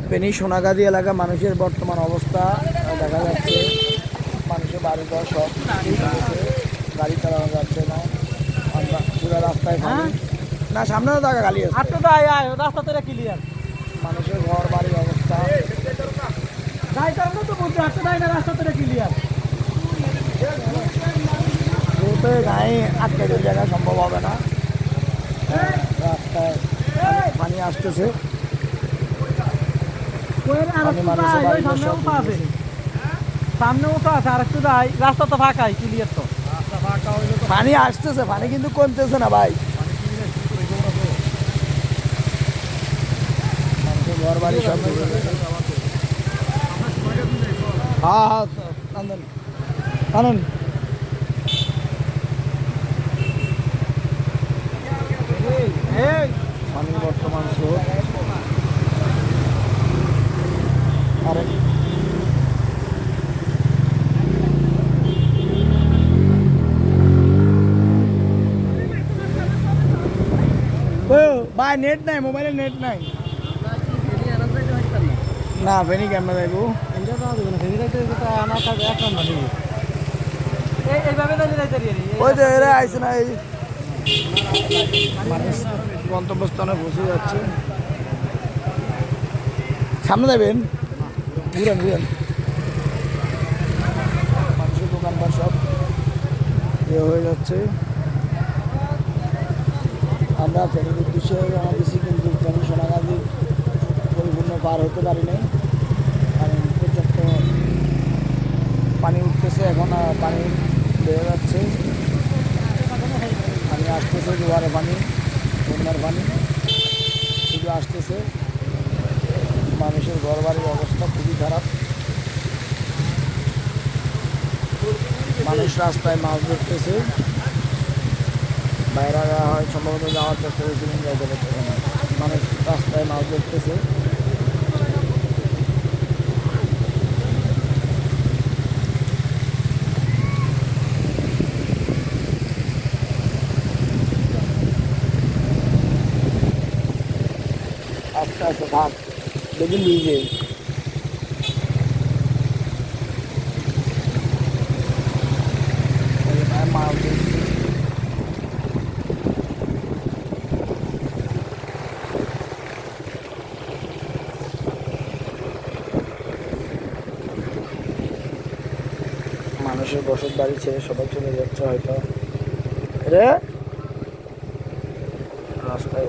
ফেনী সোনাগাজী এলাকা মানুষের বর্তমান অবস্থা দেখা যাচ্ছে। মানুষের বাড়িঘর সব গাড়ি চালানো যাচ্ছে না। আমরা পুরো রাস্তায় পানি না, সামনেও জায়গা খালি আছে, রাস্তা তো ক্লিয়ার। মানুষের ঘর বাড়ির অবস্থা তো বলতে হাঁটতে দেয় না, রাস্তা তো ক্লিয়ার। গায়ে আটকে দিলে জায়গা সম্ভব হবে না। রাস্তায় পানি আসতেছে, সামনে উঠা আছে, আর একটু যাই, রাস্তা তো ফাঁকাই ক্লিয়ার। তো পানি আসতেছে, পানি কিন্তু কমতেছে না ভাই। ঘর বাড়ি সব হ্যাঁ আনন্দ পানির বর্তমান স্রোত। আরে ভাই নেট নাই, মোবাইলে নেট নাই না। ফেনি কেমন যাইবো? ওই যে এরা আইসে না, এই মানুষ গন্তব্যস্থানে বসে যাচ্ছে। সামনে যাবেন, ঘুরেন ঘুরেন। মানুষের দোকানপাট সব হয়ে যাচ্ছে। আমরা ফেনীর উদ্দেশ্যে রওনা দিচ্ছি, কিন্তু ফেনী সোনাগাজী পরিপূর্ণ পার হতে পারি নাই, কারণ পর্যাপ্ত পানি উঠতেছে। এখন পানি বেড়ে যাচ্ছে, পানি আসতেছে, জোয়ারে পানি, বন্যার পানি শুধু আসতেছে। মানুষের ঘর বাড়ির অবস্থা খুবই খারাপ। মানুষ রাস্তায় মাছ ধরতেছে, বাইরে হয় সম্ভবত যাওয়ার চেষ্টা করেছিলেন, যাইতে পারতেছে না। মানুষ রাস্তায় মাছ ধরতেছে। আস্তে আস্তে থাক, দেখুন লিজে মাছ ধরছে। মানুষের বসত বাড়ি ছেড়ে সবাই চলে যাচ্ছে হয়তো। রে রাস্তায়